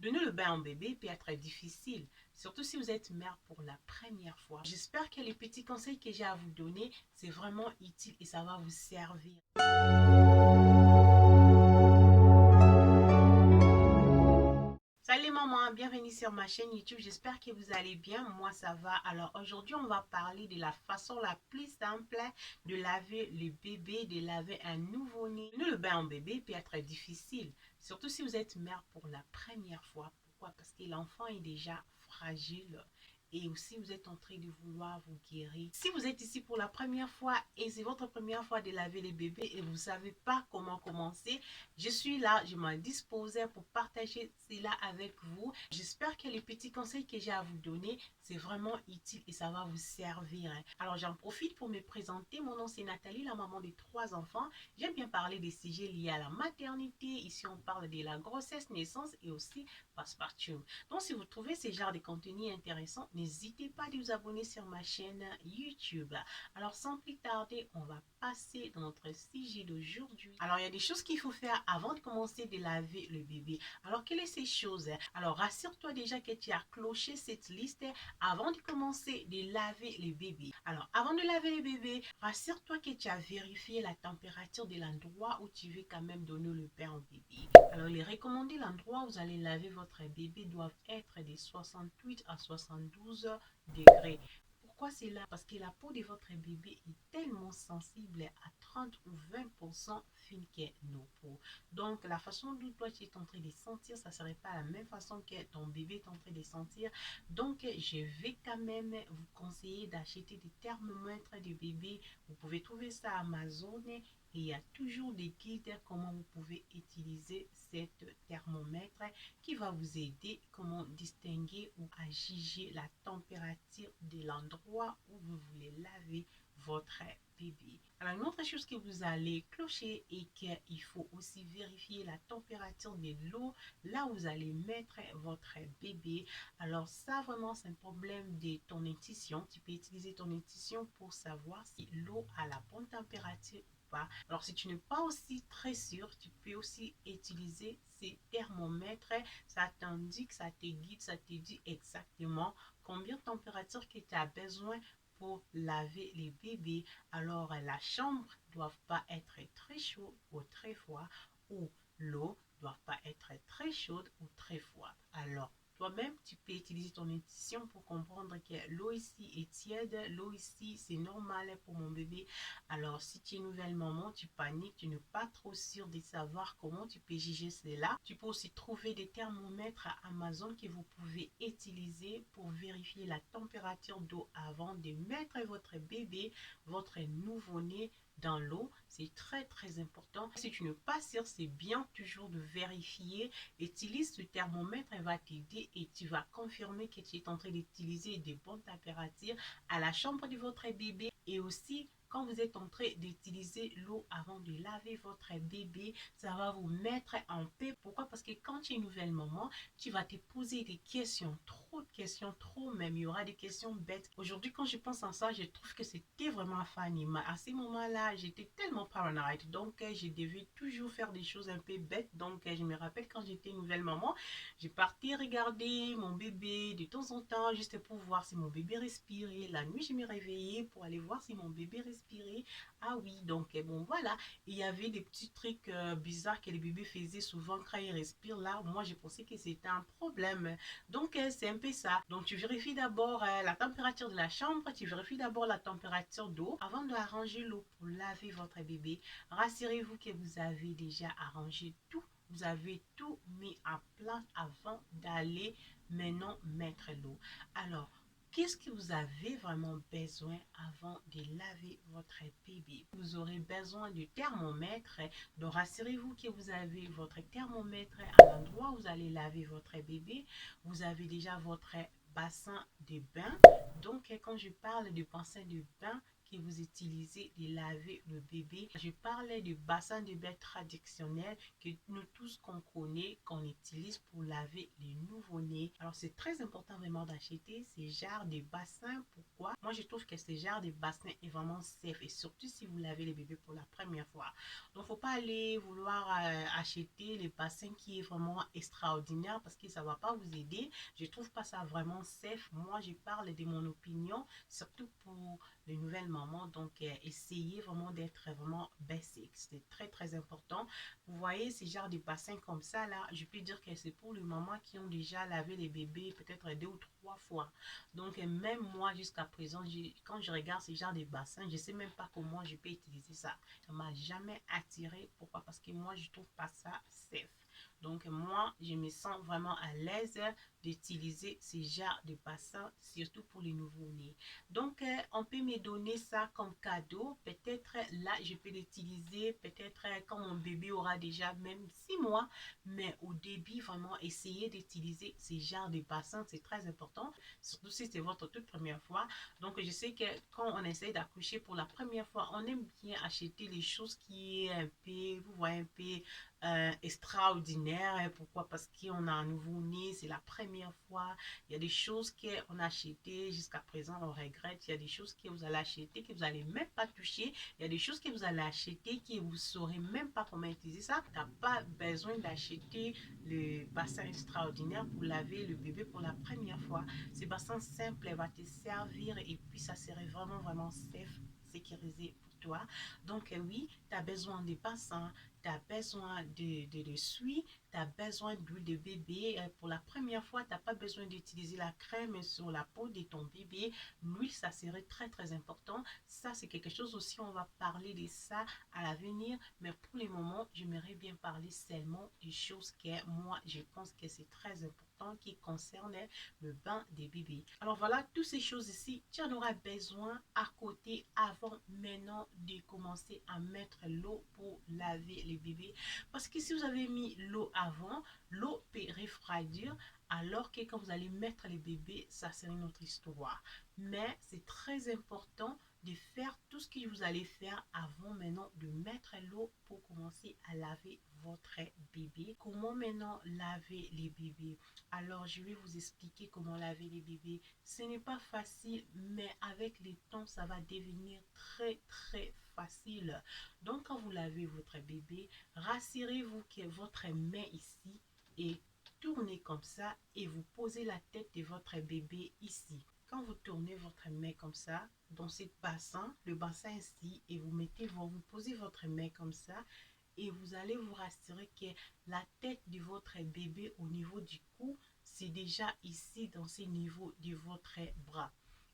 Donner le bain au bébé peut être difficile, surtout si vous êtes mère pour la première fois. J'espère que les petits conseils que j'ai à vous donner, c'est vraiment utile et ça va vous servir. Salut maman, bienvenue sur ma chaîne YouTube, j'espère que vous allez bien, moi ça va. Alors aujourd'hui on va parler de la façon la plus simple de laver le bébé, de laver un nouveau-né. Le bain en bébé peut être difficile, surtout si vous êtes mère pour la première fois. Pourquoi? Parce que l'enfant est déjà fragile. Et aussi, vous êtes en train de vouloir vous guérir. Si vous êtes ici pour la première fois et c'est votre première fois de laver les bébés et vous ne savez pas comment commencer, je suis là, je m'en disposais pour partager cela avec vous. J'espère que les petits conseils que j'ai à vous donner, c'est vraiment utile et ça va vous servir. Alors j'en profite pour me présenter. Mon nom c'est Nathalie, la maman de 3 enfants. J'aime bien parler des sujets liés à la maternité. Ici on parle de la grossesse, naissance et aussi postpartum. Donc si vous trouvez ce genre de contenu intéressant, n'hésitez pas à vous abonner sur ma chaîne YouTube. Alors sans plus tarder, on va passer dans notre sujet d'aujourd'hui. Alors il y a des choses qu'il faut faire avant de commencer de laver le bébé. Alors quelles sont ces choses? Alors rassure-toi déjà que tu as cloché cette liste avant de commencer de laver le bébé. Alors avant de laver le bébé, rassure-toi que tu as vérifié la température de l'endroit où tu veux quand même donner le bain au bébé. Alors il est recommandé l'endroit où vous allez laver votre bébé doivent être de 68 à 72 degrés. Pourquoi c'est là? Parce que la peau de votre bébé est tellement sensible à 30 ou 20% fine que nos peaux. Donc, la façon dont toi tu es en train de sentir, ça ne serait pas la même façon que ton bébé est en train de sentir. Donc, je vais quand même vous conseiller d'acheter des thermomètres de bébé. Vous pouvez trouver ça à Amazon. Et il y a toujours des guides comment vous pouvez utiliser cet thermomètre qui va vous aider comment distinguer ou à juger la température de l'endroit où vous voulez laver votre bébé. Alors, une autre chose que vous allez clocher et qu'il faut aussi vérifier la température de l'eau là où vous allez mettre votre bébé. Alors, ça vraiment, c'est un problème de ton intuition. Tu peux utiliser ton intuition pour savoir si l'eau a la bonne température ou pas. Alors, si tu n'es pas aussi très sûr, tu peux aussi utiliser ces thermomètres. Ça t'indique, ça te guide, ça te dit exactement combien de température que tu as besoin pour laver les bébés. Alors, la chambre ne doit pas être très chaude ou très froide, ou l'eau ne doit pas être très chaude ou très froide. Alors, toi-même, tu peux utiliser ton intuition pour comprendre que l'eau ici est tiède, l'eau ici, c'est normal pour mon bébé. Alors, si tu es une nouvelle maman, tu paniques, tu n'es pas trop sûr de savoir comment tu peux juger cela. Tu peux aussi trouver des thermomètres à Amazon que vous pouvez utiliser pour vérifier la température d'eau avant de mettre votre bébé, votre nouveau-né dans l'eau. C'est très très important. Si tu n'es pas sûr, c'est bien toujours de vérifier. Utilise ce thermomètre, il va t'aider et tu vas confirmer que tu es en train d'utiliser des bonnes températures à la chambre de votre bébé. Et aussi, quand vous êtes en train d'utiliser l'eau avant de laver votre bébé, ça va vous mettre en paix. Pourquoi? Parce que quand tu es une nouvelle maman, tu vas te poser des questions, trop de questions, trop même. Il y aura des questions bêtes. Aujourd'hui, quand je pense à ça, je trouve que c'était vraiment funny. Mais à ces moments-là, j'étais tellement paranoïde. Donc, je devais toujours faire des choses un peu bêtes. Donc, je me rappelle quand j'étais une nouvelle maman, j'ai parti regarder mon bébé de temps en temps juste pour voir si mon bébé respirait. La nuit, je me réveillais pour aller voir si mon bébé respirait. Ah oui, donc bon voilà. Il y avait des petits trucs bizarres que les bébés faisaient souvent quand ils respirent. Là, moi, j'ai pensé que c'était un problème. Donc, c'est un peu ça. Donc, tu vérifies d'abord la température de la chambre. Tu vérifies d'abord la température d'eau avant d'arranger l'eau pour laver votre bébé. Rassurez-vous que vous avez déjà arrangé tout. Vous avez tout mis en place avant d'aller maintenant mettre l'eau. Alors, qu'est-ce que vous avez vraiment besoin avant de laver votre bébé? Vous aurez besoin du thermomètre. Donc, rassurez-vous que vous avez votre thermomètre à l'endroit où vous allez laver votre bébé. Vous avez déjà votre bassin de bain. Donc, quand je parle de bassin de bain, que vous utilisez de laver le bébé. Je parlais du bassin de bain traditionnel que nous tous qu'on connaît, qu'on utilise pour laver les nouveau-nés. Alors c'est très important vraiment d'acheter ces genres de bassins. Pourquoi? Moi je trouve que ces genres de bassins est vraiment safe et surtout si vous lavez les bébés pour la première fois. Donc faut pas aller vouloir acheter les bassins qui est vraiment extraordinaire parce que ça va pas vous aider. Je trouve pas ça vraiment safe. Moi je parle de mon opinion, surtout pour les nouvelles mamans. Donc essayez vraiment d'être vraiment basic, c'est très important. Vous voyez ces genres de bassins comme ça là, je peux dire que c'est pour les mamans qui ont déjà lavé les bébés peut-être 2 ou 3 fois. Donc même moi jusqu'à présent, quand je regarde ces genres de bassins, je sais même pas comment je peux utiliser ça. Ça m'a jamais attiré. Pourquoi? Parce que moi je trouve pas ça safe. Donc moi, je me sens vraiment à l'aise d'utiliser ces genres de bassins, surtout pour les nouveau-nés. Donc, on peut me donner ça comme cadeau. Peut-être là, je peux l'utiliser peut-être quand mon bébé aura déjà même 6 mois. Mais au début, vraiment, essayez d'utiliser ces genres de bassins. C'est très important, surtout si c'est votre toute première fois. Donc, je sais que quand on essaie d'accoucher pour la première fois, on aime bien acheter les choses qui est un peu, vous voyez, un peu extraordinaire. Pourquoi? Parce qu'on a un nouveau-né, c'est la première fois. Il y a des choses qu'on a achetées jusqu'à présent, on regrette. Il y a des choses que vous allez acheter que vous n'allez même pas toucher. Il y a des choses que vous allez acheter que vous ne saurez même pas comment utiliser ça. Tu n'as pas besoin d'acheter le bassin extraordinaire pour laver le bébé pour la première fois. Ce bassin simple va te servir et puis ça serait vraiment safe, sécurisé pour toi. Donc oui, tu as besoin de bassins, tu as besoin de suie, tu as besoin d'huile de bébé. Pour la première fois, tu n'as pas besoin d'utiliser la crème sur la peau de ton bébé. L'huile, ça serait très important. Ça, c'est quelque chose aussi, on va parler de ça à l'avenir. Mais pour le moment, j'aimerais bien parler seulement des choses que moi, je pense que c'est très important qui concerne le bain des bébés. Alors voilà, toutes ces choses ici, tu en auras besoin à côté avant maintenant de commencer à mettre l'eau pour laver les bébés. Parce que si vous avez mis l'eau avant, l'eau peut refroidir alors que quand vous allez mettre les bébés, ça c'est une autre histoire. Mais c'est très important de faire tout ce que vous allez faire avant maintenant de mettre l'eau pour commencer à laver votre bébé. Comment maintenant laver les bébés? Alors je vais vous expliquer comment laver les bébés. Ce n'est pas facile, mais avec le temps ça va devenir très facile. Donc quand vous lavez votre bébé, rassurez-vous que votre main ici est tournée comme ça et vous posez la tête de votre bébé ici. Quand vous tournez votre main comme ça, dans ce bassin, le bassin ici, et vous posez votre main comme ça, et vous allez vous rassurer que la tête de votre bébé au niveau du cou, c'est déjà ici dans ce niveau de votre bras.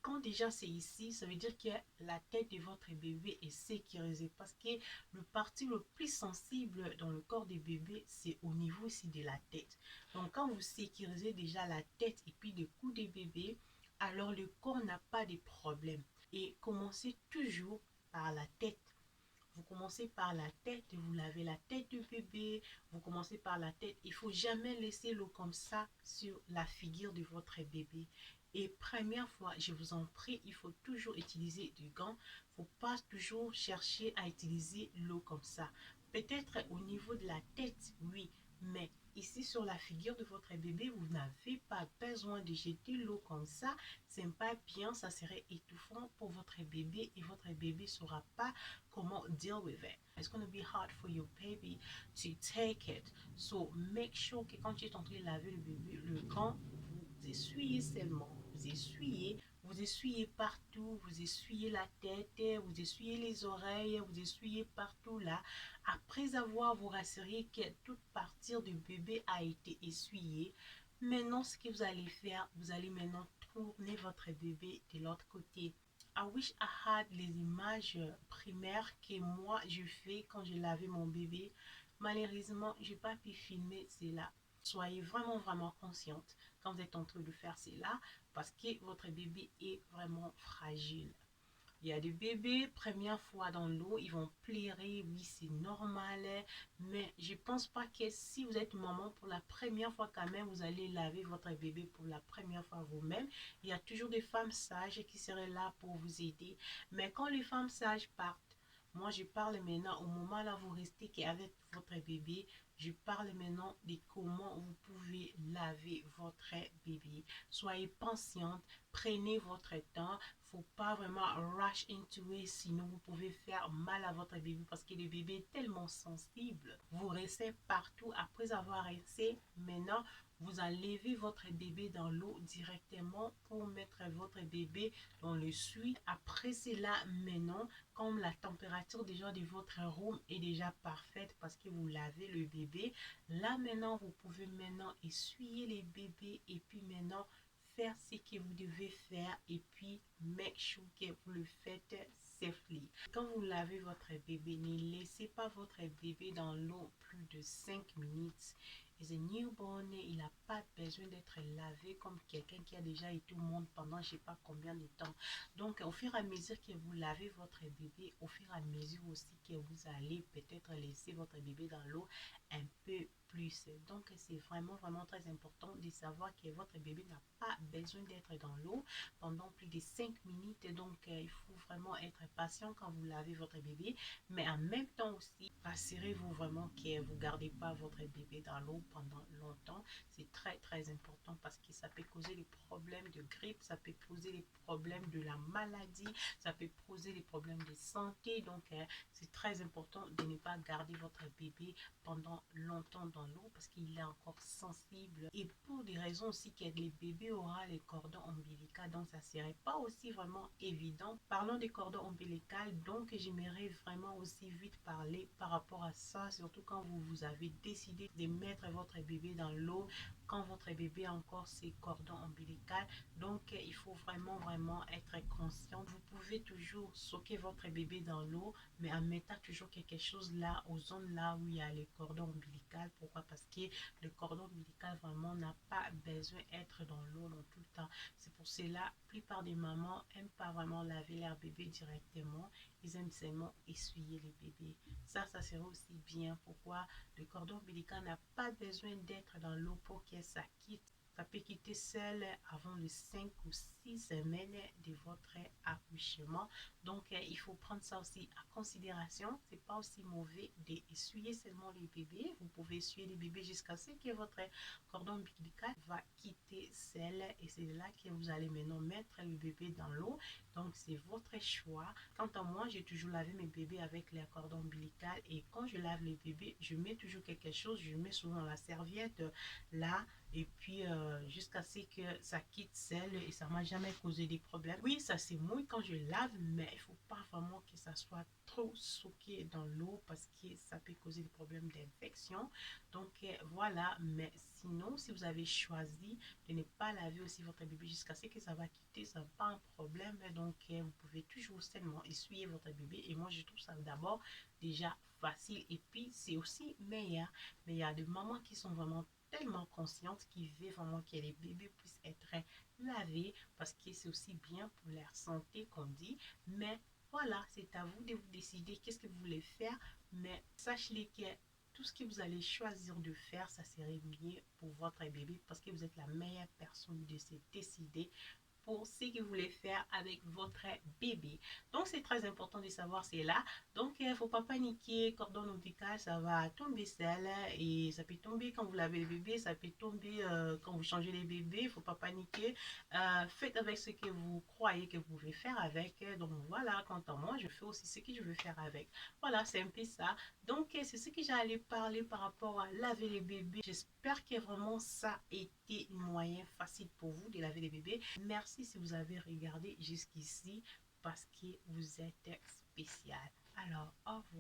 Quand déjà c'est ici, ça veut dire que la tête de votre bébé est sécurisée parce que le parti le plus sensible dans le corps du bébé, c'est au niveau ici de la tête. Donc quand vous sécurisez déjà la tête et puis le cou du bébé, alors le corps n'a pas de problème. Et commencez toujours par la tête. Vous commencez par la tête, vous lavez la tête du bébé, vous commencez par la tête. Il ne faut jamais laisser l'eau comme ça sur la figure de votre bébé. Et première fois, je vous en prie, il faut toujours utiliser du gant. Il ne faut pas toujours chercher à utiliser l'eau comme ça. Peut-être au niveau de la tête, oui, mais ici sur la figure de votre bébé, vous n'avez pas besoin de jeter l'eau comme ça. C'est pas bien, ça serait étouffant pour votre bébé et votre bébé ne saura pas comment deal with it. It's going to be hard for your baby to take it. So make sure que quand tu es en train de laver le bébé, le gant, vous essuyez seulement. Vous essuyez partout, vous essuyez la tête, vous essuyez les oreilles, vous essuyez partout là. Après avoir vous rassuré que toute partie du bébé a été essuyée, maintenant ce que vous allez faire, vous allez maintenant tourner votre bébé de l'autre côté. I wish I had les images primaires que moi je fais quand je lavais mon bébé. Malheureusement, je n'ai pas pu filmer cela. Soyez vraiment consciente quand vous êtes en train de faire cela parce que votre bébé est vraiment fragile. Il y a des bébés, première fois dans l'eau, ils vont pleurer, oui, c'est normal. Mais je pense pas que si vous êtes maman pour la première fois quand même, vous allez laver votre bébé pour la première fois vous-même. Il y a toujours des femmes sages qui seraient là pour vous aider. Mais quand les femmes sages partent, moi je parle maintenant au moment là vous restez qu'avec votre bébé, je parle maintenant de comment vous pouvez laver votre bébé. Soyez patiente, prenez votre temps. Faut pas vraiment rush into it, sinon vous pouvez faire mal à votre bébé parce que le bébé est tellement sensible. Vous restez partout après avoir rincé. Maintenant, vous enlevez votre bébé dans l'eau directement pour mettre votre bébé dans le suie. Après cela, maintenant, comme la température déjà de votre room est déjà parfaite parce que vous lavez le bébé, là maintenant, vous pouvez maintenant essuyer les bébés et puis maintenant faire ce que vous devez faire et puis make sure que vous le faites safely. Quand vous lavez votre bébé, ne laissez pas votre bébé dans l'eau plus de 5 minutes. Et un newborn, il n'a pas besoin d'être lavé comme quelqu'un qui a déjà été au monde pendant je ne sais pas combien de temps. Donc, au fur et à mesure que vous lavez votre bébé, au fur et à mesure aussi que vous allez peut-être laisser votre bébé dans l'eau un peu plus. Donc, c'est vraiment très important de savoir que votre bébé n'a pas besoin d'être dans l'eau pendant plus de 5 minutes. Donc, il faut vraiment être patient quand vous lavez votre bébé. Mais en même temps aussi, assurez-vous vraiment que vous ne gardez pas votre bébé dans l'eau pendant longtemps. C'est très important parce que ça peut causer des problèmes de grippe, ça peut poser des problèmes de la maladie, ça peut poser des problèmes de santé. Donc, c'est très important de ne pas garder votre bébé pendant longtemps dans l'eau parce qu'il est encore sensible. Et pour des raisons aussi que les bébés auront les cordons ombilicaux, donc ça serait pas aussi vraiment évident. Parlons des cordons ombilicaux, donc j'aimerais vraiment aussi vite parler par rapport à ça, surtout quand vous avez décidé de mettre votre bébé dans l'eau, quand votre bébé a encore ses cordons ombilicaux. Donc il faut vraiment être conscient. Vous pouvez toujours soquer votre bébé dans l'eau, mais en mettant toujours quelque chose là, aux zones là où il y a les cordons ombilicaux. Pourquoi? Parce que le cordon ombilical vraiment n'a pas besoin d'être dans l'eau tout le temps. C'est pour cela, la plupart des mamans n'aiment pas vraiment laver leur bébé directement. Ils aiment seulement essuyer les bébés. Ça serait aussi bien. Pourquoi? Le cordon ombilical n'a pas besoin d'être dans l'eau pour que ça quitte. Ça peut quitter seul avant les 5 ou 6 semaines de votre accouchement. Donc, il faut prendre ça aussi en considération. C'est pas aussi mauvais d'essuyer seulement les bébés. Vous pouvez essuyer les bébés jusqu'à ce que votre cordon ombilical va quitter seul. Et c'est là que vous allez maintenant mettre le bébé dans l'eau. Donc, c'est votre choix. Quant à moi, j'ai toujours lavé mes bébés avec les cordons ombilical. Et quand je lave les bébés, je mets toujours quelque chose. Je mets souvent la serviette là. Et puis, jusqu'à ce que ça quitte seul et ça m'a jamais causé des problèmes. Oui, ça c'est mouille quand je lave, mais il faut pas vraiment que ça soit trop soaké dans l'eau parce que ça peut causer des problèmes d'infection. Donc, voilà. Mais sinon, si vous avez choisi de ne pas laver aussi votre bébé jusqu'à ce que ça va quitter, ça n'a pas un problème. Donc, vous pouvez toujours seulement essuyer votre bébé. Et moi, je trouve ça d'abord déjà facile. Et puis, c'est aussi meilleur. Mais il y a des mamans qui sont vraiment tellement consciente qui veut vraiment que les bébés puissent être lavés parce que c'est aussi bien pour leur santé qu'on dit. Mais voilà, c'est à vous de vous décider qu'est-ce que vous voulez faire. Mais sachez que tout ce que vous allez choisir de faire, ça serait mieux pour votre bébé parce que vous êtes la meilleure personne de se décider pour ce que vous voulez faire avec votre bébé. Donc, c'est très important de savoir cela. Donc, il ne faut pas paniquer. Cordon ombilical, ça va tomber seul. Et ça peut tomber quand vous lavez le bébé. Ça peut tomber quand vous changez les bébés. Il ne faut pas paniquer. Faites avec ce que vous croyez que vous pouvez faire avec. Donc, voilà. Quant à moi, je fais aussi ce que je veux faire avec. Voilà, c'est un peu ça. Donc, c'est ce que j'allais parler par rapport à laver les bébés. J'espère que vraiment ça a été un moyen facile pour vous de laver les bébés. Merci si vous avez regardé jusqu'ici parce que vous êtes spécial. Alors, au revoir.